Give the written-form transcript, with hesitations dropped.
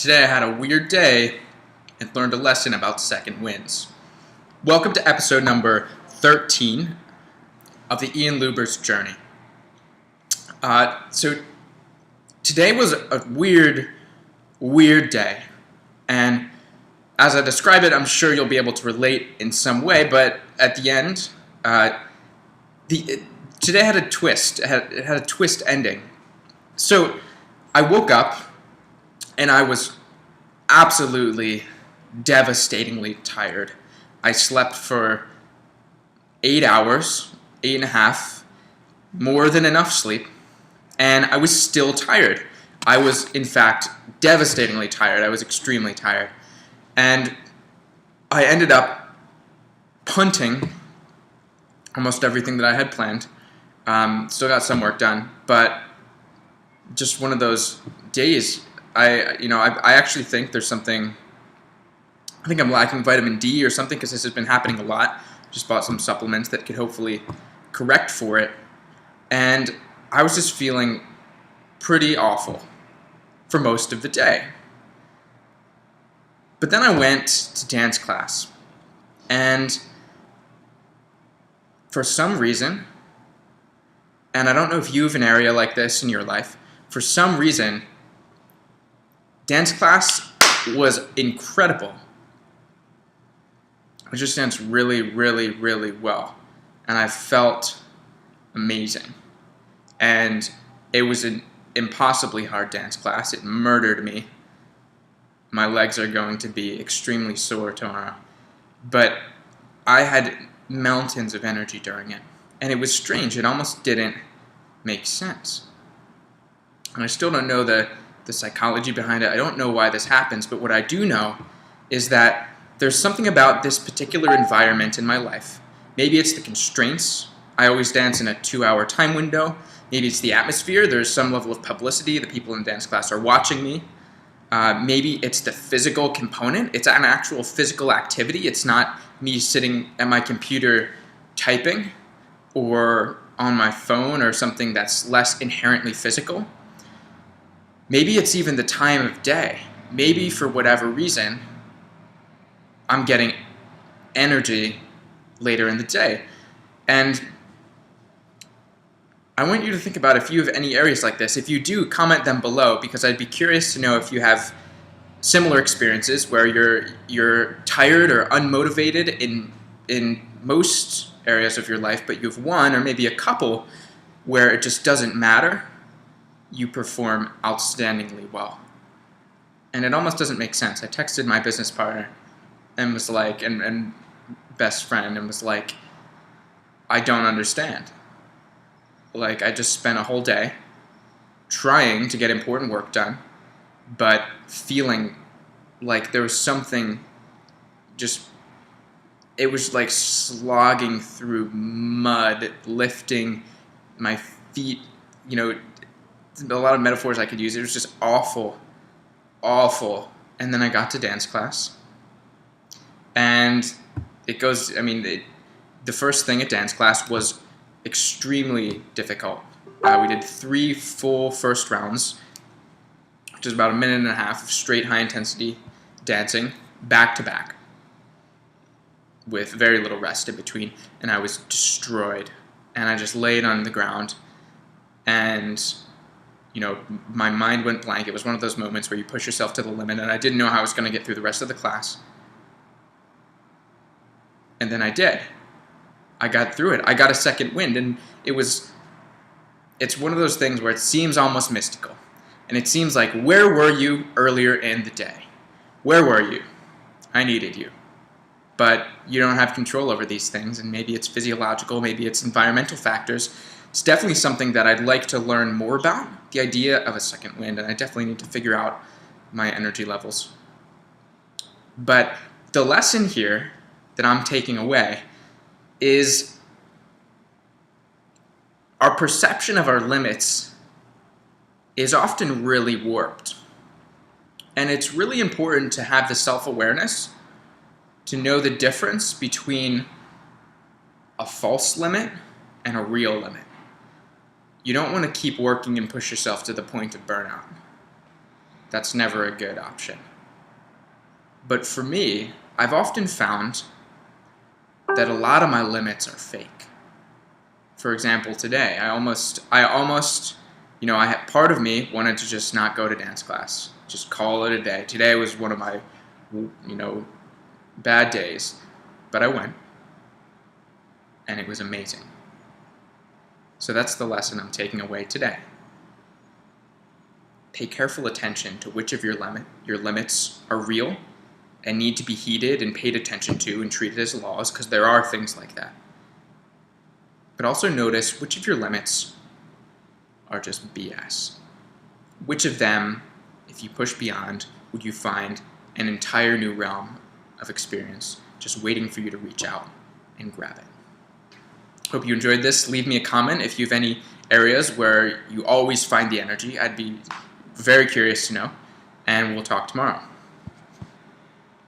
Today I had a weird day and learned a lesson about second wins. Welcome to episode number 13 of the Luebbers journey. So today was a weird day, and as I describe it, I'm sure you'll be able to relate in some way, but at the end, today had a twist. It had a twist ending. So I woke up and I was absolutely devastatingly tired. I slept for 8 hours, 8.5, more than enough sleep, and I was still tired. I was, in fact, devastatingly tired. I was extremely tired. And I ended up punting almost everything that I had planned. Still got some work done, but just one of those days. I actually think there's something. I think I'm lacking vitamin D or something because this has been happening a lot. Just bought some supplements that could hopefully correct for it, and I was just feeling pretty awful for most of the day. But then I went to dance class, and for some reason, and I don't know if you have an area like this in your life, for some reason, dance class was incredible. I just danced really, really, really well, and I felt amazing. And it was an impossibly hard dance class. It murdered me. My legs are going to be extremely sore tomorrow. But I had mountains of energy during it, and it was strange. It almost didn't make sense. And I still don't know the psychology behind it. I don't know why this happens, but what I do know is that there's something about this particular environment in my life. Maybe it's the constraints. I always dance in a 2-hour time window. Maybe it's the atmosphere. There's some level of publicity. The people in dance class are watching me. Maybe it's the physical component. It's an actual physical activity. It's not me sitting at my computer typing or on my phone or something that's less inherently physical. Maybe it's even the time of day. Maybe for whatever reason, I'm getting energy later in the day. And I want you to think about if you have any areas like this. If you do, comment them below, because I'd be curious to know if you have similar experiences where you're tired or unmotivated in most areas of your life, but you have one or maybe a couple where it just doesn't matter. You perform outstandingly well. And it almost doesn't make sense. I texted my business partner and was like, and best friend, and was like, I don't understand. Like, I just spent a whole day trying to get important work done, but feeling like there was something it was like slogging through mud, lifting my feet, a lot of metaphors I could use. It was just awful. And then I got to dance class, and the first thing at dance class was extremely difficult. We did 3 full first rounds, which is about 1.5 minutes of straight high intensity dancing, back to back, with very little rest in between, and I was destroyed. And I just laid on the ground, and my mind went blank. It was one of those moments where you push yourself to the limit, and I didn't know how I was going to get through the rest of the class. And then I did. I got through it. I got a second wind, and it's one of those things where it seems almost mystical. And it seems like, where were you earlier in the day? Where were you? I needed you. But you don't have control over these things, and maybe it's physiological, maybe it's environmental factors. It's definitely something that I'd like to learn more about, the idea of a second wind, and I definitely need to figure out my energy levels. But the lesson here that I'm taking away is our perception of our limits is often really warped. And it's really important to have the self-awareness to know the difference between a false limit and a real limit. You don't want to keep working and push yourself to the point of burnout. That's never a good option. But for me, I've often found that a lot of my limits are fake. For example, today, I almost, part of me wanted to just not go to dance class, just call it a day. Today was one of my, bad days, but I went, and it was amazing. So that's the lesson I'm taking away today. Pay careful attention to which of your limits are real and need to be heeded and paid attention to and treated as laws, because there are things like that. But also notice which of your limits are just BS. Which of them, if you push beyond, would you find an entire new realm of experience just waiting for you to reach out and grab it. Hope you enjoyed this. Leave me a comment if you have any areas where you always find the energy. I'd be very curious to know, and we'll talk tomorrow.